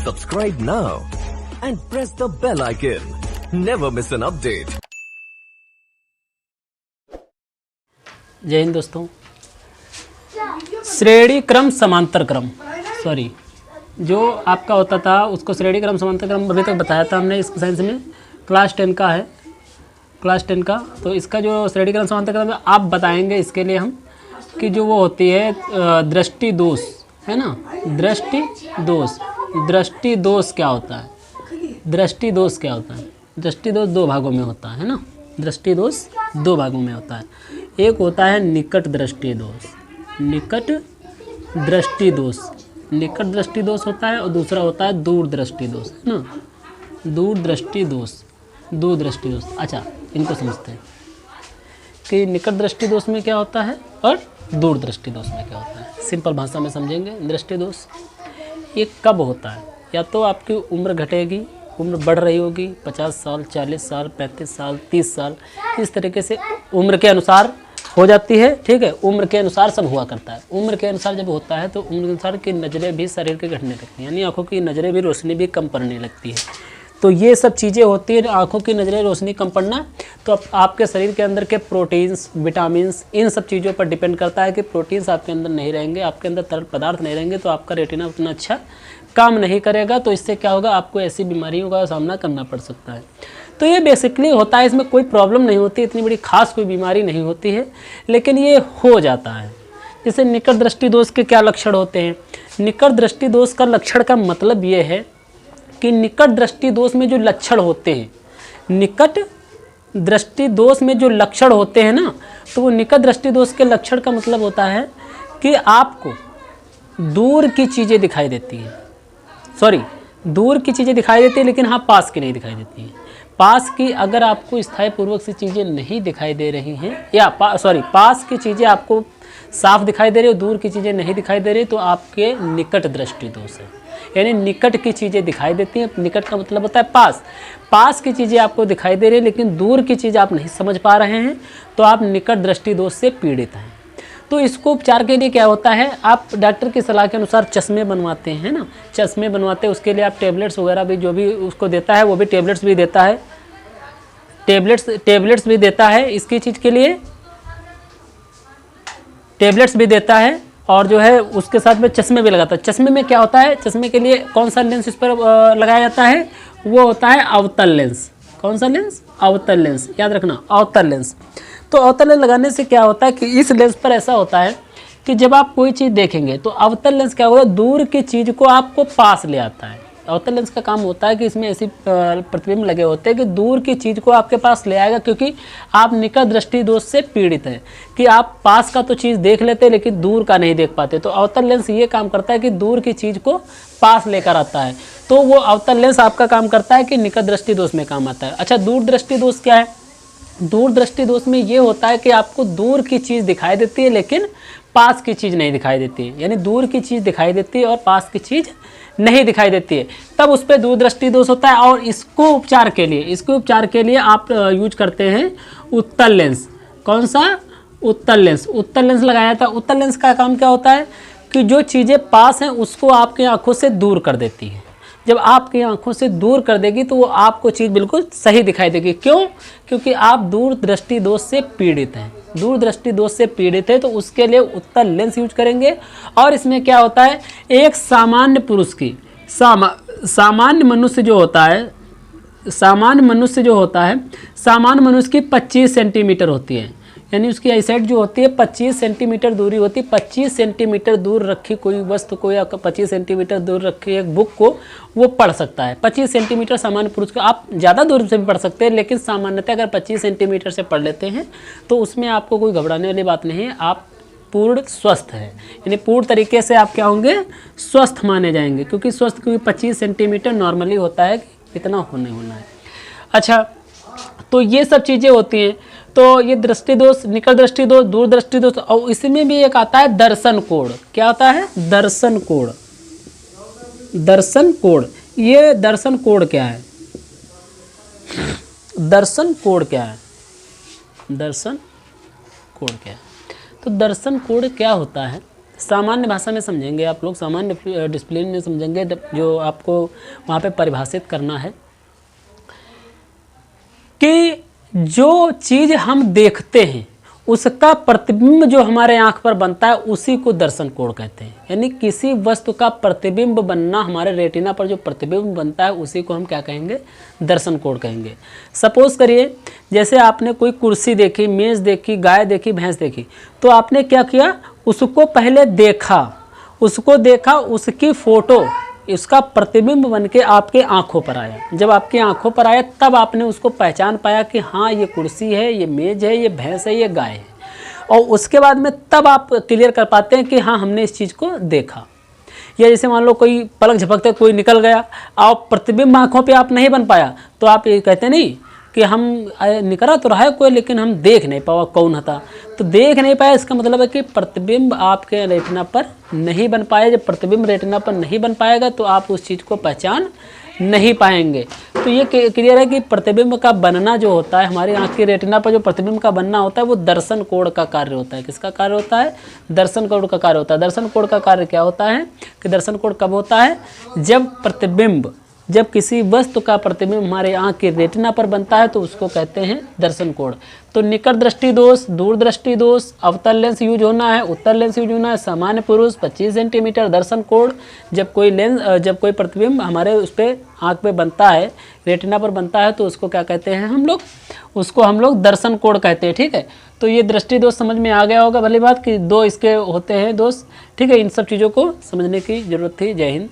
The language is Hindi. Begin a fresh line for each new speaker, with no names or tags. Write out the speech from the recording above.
Subscribe now and press the bell icon. Never miss an update.
जय हिंद दोस्तों। श्रेणी क्रम समांतर क्रम जो आपका होता था उसको श्रेणी क्रम समांतर क्रम अभी तक बताया था हमने इस साइंस में, क्लास 10 का है, क्लास 10 का। तो इसका जो श्रेणी क्रम समांतर क्रम है आप बताएंगे इसके लिए हम कि जो वो होती है दृष्टि दोष है ना, दृष्टि दोष क्या होता है, दृष्टि दोष क्या होता है। दृष्टि दोष दो भागों में होता है ना, दृष्टि दोष दो भागों में होता है। एक होता है निकट दृष्टि दोष, निकट दृष्टि दोष होता है, और दूसरा होता है दूर दृष्टि दोष है ना, दूर दृष्टि दोष। अच्छा, इनको समझते हैं कि निकट दृष्टि दोष में क्या होता है और दूर दृष्टि दोष में क्या होता है। सिंपल भाषा में समझेंगे। दृष्टि दोष ये कब होता है, या तो आपकी उम्र घटेगी, उम्र बढ़ रही होगी, 50 साल, 40 साल, 35 साल, 30 साल, इस तरीके से उम्र के अनुसार हो जाती है। ठीक है, उम्र के अनुसार सब हुआ करता है। उम्र के अनुसार जब होता है तो उम्र के अनुसार की नज़रें भी शरीर के घटने लगती हैं, यानी आँखों की नज़रें भी रोशनी भी कम पड़ने लगती है। तो ये सब चीज़ें होती हैं, आँखों की नज़रें रोशनी कम पड़ना, तो आपके शरीर के अंदर के प्रोटीन्स, विटामिन्स, इन सब चीज़ों पर डिपेंड करता है कि प्रोटीन्स आपके अंदर नहीं रहेंगे, आपके अंदर तरल पदार्थ नहीं रहेंगे, तो आपका रेटिना उतना अच्छा काम नहीं करेगा। तो इससे क्या होगा, आपको ऐसी बीमारियों का सामना करना पड़ सकता है। तो ये बेसिकली होता है, इसमें कोई प्रॉब्लम नहीं होती, इतनी बड़ी खास कोई बीमारी नहीं होती है, लेकिन ये हो जाता है। जैसे निकट दृष्टि दोष के क्या लक्षण होते हैं। निकट दृष्टि दोष का लक्षण का मतलब ये है कि निकट दृष्टि दोष में जो लक्षण होते हैं, निकट दृष्टि दोष में जो लक्षण होते हैं ना, तो वो निकट दृष्टि दोष के लक्षण का मतलब होता है कि आपको दूर की चीज़ें दिखाई देती हैं, दूर की चीज़ें दिखाई देती है, लेकिन हाँ पास की नहीं दिखाई देती हैं। पास की अगर आपको स्थायी पूर्वक से चीज़ें नहीं दिखाई दे रही हैं, या पास की चीज़ें आपको साफ दिखाई दे रही हो, दूर की चीज़ें नहीं दिखाई दे रही, तो आपके निकट दृष्टि दोष है। यानी निकट की चीज़ें दिखाई देती हैं, निकट का मतलब होता है पास की चीज़ें आपको दिखाई दे रही है, लेकिन दूर की चीज़ आप नहीं समझ पा रहे हैं, तो आप निकट दृष्टि दोष से पीड़ित हैं। तो इसको उपचार के लिए क्या होता है, आप डॉक्टर की सलाह के अनुसार चश्मे बनवाते हैं ना, चश्मे बनवाते हैं, उसके लिए आप टेबलेट्स वगैरह भी जो भी उसको देता है, वो भी टेबलेट्स भी देता है, टेबलेट्स भी देता है, इसकी चीज़ के लिए टेबलेट्स भी देता है, और जो है उसके साथ में चश्मे भी लगाता है। चश्मे में क्या होता है, चश्मे के लिए कौन सा लेंस इस पर लगाया जाता है, वो होता है अवतल लेंस। कौन सा लेंस, अवतल लेंस, याद रखना, अवतल लेंस। तो अवतल लेंस लगाने से क्या होता है कि इस लेंस पर ऐसा होता है कि जब आप कोई चीज़ देखेंगे तो अवतल लेंस क्या होगा, दूर की चीज़ को आपको पास ले आता है। अवतल लेंस का काम होता है कि इसमें ऐसी प्रतिबिंब लगे होते हैं कि दूर की चीज़ को आपके पास ले आएगा, क्योंकि आप निकट दृष्टि दोष से पीड़ित हैं कि आप पास का तो चीज़ देख लेते हैं लेकिन दूर का नहीं देख पाते। तो अवतल लेंस ये काम करता है कि दूर की चीज़ को पास लेकर आता है। तो वो अवतल लेंस आपका काम करता है कि निकट दृष्टि दोष में काम आता है। अच्छा, दूर दृष्टि दोष क्या है। दूर दृष्टि दोष में ये होता है कि आपको दूर की चीज़ दिखाई देती है, लेकिन पास की चीज़ नहीं दिखाई देती है। यानी दूर की चीज़ दिखाई देती है और पास की चीज़ नहीं दिखाई देती है, तब उस पर दूर दृष्टि दोष होता है। और इसको उपचार के लिए आप यूज करते हैं उत्तल लेंस। कौन सा, उत्तल लेंस। उत्तल लेंस लगाया था। उत्तल लेंस का काम क्या होता है कि जो चीज़ें पास हैं उसको आपकी आंखों से दूर कर देती है। जब आपकी आंखों से दूर कर देगी तो वो आपको चीज़ बिल्कुल सही दिखाई देगी। क्यों, क्योंकि आप दूर दृष्टि दोष से पीड़ित हैं, दूर दृष्टि दोष से पीड़ित है, तो उसके लिए उत्तल लेंस यूज करेंगे। और इसमें क्या होता है, एक सामान्य पुरुष की सामान्य मनुष्य जो होता है, सामान्य मनुष्य की 25 सेंटीमीटर होती है। यानी उसकी आईसाइट जो होती है 25 सेंटीमीटर दूरी होती है। 25 सेंटीमीटर दूर रखी कोई वस्तु को, या 25 सेंटीमीटर दूर रखी एक बुक को वो पढ़ सकता है। 25 सेंटीमीटर सामान्य पुरुष को, आप ज़्यादा दूर से भी पढ़ सकते हैं, लेकिन सामान्यतः अगर 25 सेंटीमीटर से पढ़ लेते हैं तो उसमें आपको कोई घबराने वाली बात नहीं है, आप पूर्ण स्वस्थ है। यानी पूर्ण तरीके से आप क्या होंगे, स्वस्थ माने जाएंगे, क्योंकि 25 सेंटीमीटर नॉर्मली होता है कि इतना होना है। अच्छा, तो ये सब चीज़ें होती हैं। तो ये दृष्टि दोष, निकट दृष्टि दोष, दूर दृष्टि दोष, और इसमें भी एक आता है दर्शन कोण। क्या आता है, दर्शन कोण। दर्शन कोण, ये दर्शन कोण क्या है, दर्शन कोण क्या है, दर्शन कोण क्या है। तो दर्शन कोण क्या होता है, सामान्य भाषा में समझेंगे आप लोग, सामान्य डिसिप्लिन में समझेंगे, जो आपको वहाँ पे परिभाषित करना है कि जो चीज़ हम देखते हैं उसका प्रतिबिंब जो हमारे आँख पर बनता है उसी को दर्शन कोण कहते हैं। यानी किसी वस्तु का प्रतिबिंब बनना, हमारे रेटिना पर जो प्रतिबिंब बनता है उसी को हम क्या कहेंगे, दर्शन कोण कहेंगे। सपोज करिए जैसे आपने कोई कुर्सी देखी, मेज़ देखी, गाय देखी, भैंस देखी, तो आपने क्या किया, उसको पहले देखा, उसकी फ़ोटो, इसका प्रतिबिंब बन के आपके आँखों पर आया। जब आपकी आँखों पर आया तब आपने उसको पहचान पाया कि हाँ ये कुर्सी है, ये मेज़ है, ये भैंस है, ये गाय है, और उसके बाद में तब आप क्लियर कर पाते हैं कि हाँ हमने इस चीज़ को देखा। या जैसे मान लो कोई पलक झपकते कोई निकल गया और प्रतिबिंब आँखों पे आप नहीं बन पाया, तो आप ये कहते नहीं कि हम निकला तो रहा है कोई, लेकिन हम देख नहीं पाया कौन था। तो देख नहीं पाया इसका मतलब है कि प्रतिबिंब आपके रेटिना पर नहीं बन पाया। जब प्रतिबिंब रेटिना पर नहीं बन पाएगा तो आप उस चीज़ को पहचान नहीं पाएंगे। तो ये क्लियर है कि प्रतिबिंब का बनना जो होता है, हमारी आँख की रेटिना पर जो प्रतिबिंब का बनना होता है वो दर्शन कोण का कार्य होता है। किसका कार्य होता है, दर्शन कोण का कार्य होता है। दर्शन कोण का कार्य क्या होता है कि दर्शन कोण कब होता है, जब किसी वस्तु का प्रतिबिंब हमारे आँख की रेटिना पर बनता है तो उसको कहते हैं दर्शन कोण। तो निकट दृष्टि दोष, दूर दृष्टि दोष, अवतल लेंस यूज होना है, उत्तल लेंस यूज होना है, सामान्य पुरुष 25 सेंटीमीटर, दर्शन कोण जब कोई प्रतिबिंब हमारे उस पर आँख पे बनता है, रेटिना पर बनता है, तो उसको क्या कहते हैं हम लोग दर्शन कोण कहते हैं। ठीक है, तो ये दृष्टि दोष समझ में आ गया होगा। भली बात कि दो इसके होते हैं दोष। ठीक है, इन सब चीज़ों को समझने की जरूरत थी। जय हिंद।